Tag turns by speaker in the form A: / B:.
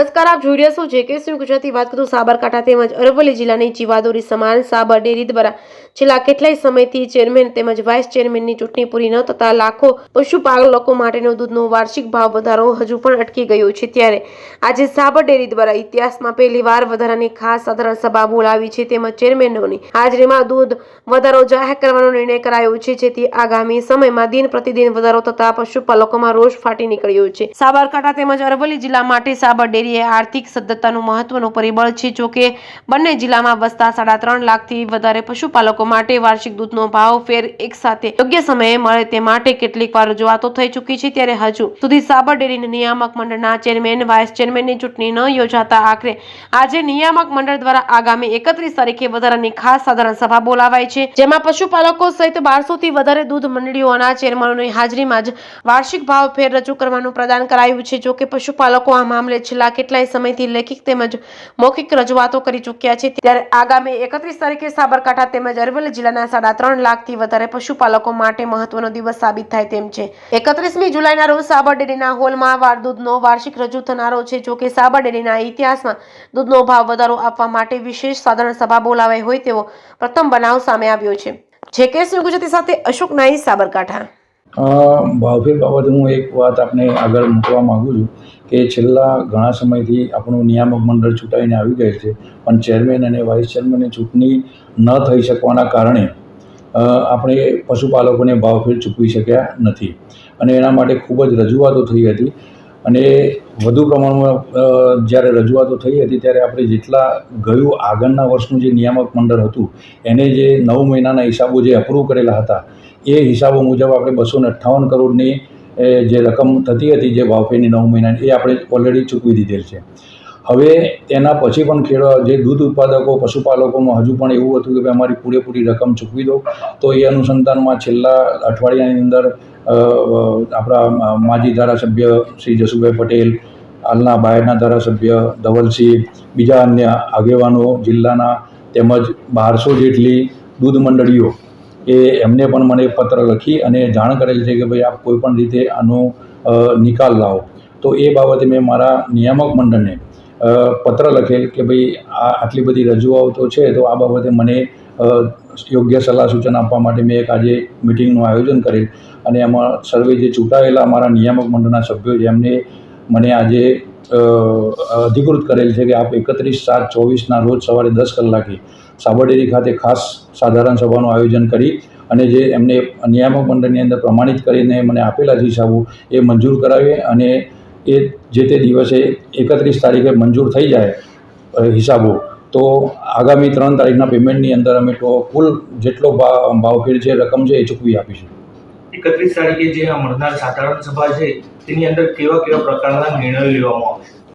A: નમસ્કાર, આપ જોઈ રહ્યા છો જેકે ગુજરાતી. વાત કરું સાબરકાંઠા તેમજ અરવલ્લી જિલ્લાની જીવાદોરી સમાન સાબર ડેરી દ્વારા છેલ્લા કેટલાય સમયથી ચેરમેન તેમજ વાઇસ ચેરમેનની ચૂંટણી પૂરી ન થતા લાખો પશુપાલકો માટેનો દૂધનો વાર્ષિક ભાવ વધારો હજુ પણ અટકી ગયો છે. ત્યારે આજે સાબર ડેરી દ્વારા ઇતિહાસમાં પહેલીવાર વધારાની ખાસ સાધારણ સભા બોલાવી છે તેમજ ચેરમેનોની હાજરીમાં દૂધ વધારો જાહેર કરવાનો નિર્ણય કરાયો છે, જેથી આગામી સમયમાં દિન પ્રતિદિન વધારો થતા પશુપાલકોમાં રોષ ફાટી નીકળ્યો છે. સાબરકાંઠા તેમજ અરવલ્લી જિલ્લા માટે સાબર ડેરી એ આર્થિક સદ્ધરતાનું મહત્વનું પરિબળ છે. જોકે બંને જિલ્લામાં વસતા 3.5 લાખથી વધારે પશુપાલકો માટે વાર્ષિક દૂધનો ભાવ ફેર એક સાથે યોગ્ય સમયે મળે તે માટે કેટલીક વાર રજૂઆતો થઈ ચૂકી છે. ત્યારે હજુ સુધી સાબર ડેરીના નિયામક મંડળના ચેરમેન વાઇસ ચેરમેનની ચૂંટણી ન યોજાતા આખરે આજે નિયામક મંડળ દ્વારા આગામી 31 તારીખે વધારાની ખાસ સાધારણ સભા બોલાવાઈ છે, જેમાં પશુપાલકો સહિત 1200 થી વધારે દૂધ મંડળીઓના ચેરમેનોની હાજરીમાં જ વાર્ષિક ભાવ ફેર રજૂ કરવાનું પ્રદાન કરાયું છે. જોકે પશુપાલકો આ મામલે છેલ્લા કેટલાય સમયથી લેખિત તેમજ મૌખિક રજૂઆતો કરી ચૂક્યા છે. ત્યારે આગામી 31 તારીખે સાબરકાંઠા તેમજ અરવલ્લી જિલ્લાના 3.5 લાખથી વધારે પશુપાલકો માટે મહત્વનો દિવસ સાબિત થાય તેમ છે. 31મી જુલાઈના રોજ સાબર ડેરીના હોલમાં દૂધનો વાર્ષિક રજૂ થનારો છે. જોકે સાબર ડેરીના ઇતિહાસમાં દૂધનો ભાવ વધારો આપવા માટે વિશેષ સાધારણ સભા બોલાવાઈ હોય તેવો પ્રથમ બનાવ સામે આવ્યો છે. જેકે ગુજરાતી સાથે અશોક નાઈ, સાબરકાંઠા.
B: ભાવફેર બાબતે હું એક વાત આપને આગળ મૂકવા માગું છું કે છેલ્લા ઘણા સમયથી આપણું નિયામક મંડળ ચૂંટાઈને આવી ગયેલ છે, પણ ચેરમેન અને વાઇસ ચેરમેનની ચૂંટણી ન થઈ શકવાના કારણે આપણે પશુપાલકોને ભાવફેર ચૂકવી શક્યા નથી અને એના માટે ખૂબ જ રજૂઆતો થઈ હતી. અને વધુ પ્રમાણમાં જ્યારે રજૂઆતો થઈ હતી ત્યારે આપણે જેટલા ગયું આગળના વર્ષનું જે નિયામક મંડળ હતું એને જે 9 મહિનાના હિસાબો જે અપ્રૂવ કરેલા હતા એ હિસાબો મુજબ આપણે 258 કરોડની જે રકમ થતી હતી જે ભાવફેરની 9 મહિનાની એ આપણે ઓલરેડી ચૂકવી દીધેલ છે. હવે તેના પછી પણ જે દૂધ ઉત્પાદકો પશુપાલકોમાં હજુ પણ એવું હતું કે ભાઈ અમારી પૂરેપૂરી રકમ ચૂકવી દો, તો એ અનુસંધાનમાં છેલ્લા અઠવાડિયાની અંદર આપણા માજી ધારાસભ્ય શ્રી જસુભાઈ પટેલ, હાલના બાયડના ધારાસભ્ય ધવલસિંહ, બીજા અન્ય આગેવાનો જિલ્લાના તેમજ 1200 જેટલી દૂધ મંડળીઓ કે એમને પણ મને પત્ર લખી અને જાણ કરેલ છે કે ભાઈ આપ કોઈપણ રીતે આનો નિકાલ લાવો. તો એ બાબતે મેં મારા નિયામક મંડળને પત્ર લખેલ કે ભાઈ આટલી બધી રજૂઆતો છે, તો આ બાબતે મને યોગ્ય સલાહ સૂચન આપવા માટે મેં એક આજે મિટિંગનું આયોજન કરેલ અને એમાં સર્વે જે ચૂંટાયેલા અમારા નિયામક મંડળના સભ્યો છે એમને મને આજે અધિકૃત કરેલ છે કે આપ 31/7/24ના રોજ સવારે 10 કલાકે સાબર ડેરી ખાતે ખાસ સાધારણ સભાનું આયોજન કરી અને જે એમને નિયામક મંડળની અંદર પ્રમાણિત કરીને મને આપેલા છે હિસાબો એ મંજૂર કરાવીએ અને એ જે તે દિવસે 31 તારીખે મંજૂર થઈ જાય હિસાબો, તો આગામી 3 તારીખના પેમેન્ટની અંદર અમે તો કુલ જેટલો ભાવફેર છે રકમ છે એ ચૂકવી આપીશું.
C: 31 તારીખે જે મળનાર સાધારણ સભા છે તેની અંદર કેવા પ્રકારના નિર્ણયો લેવામાં આવશે?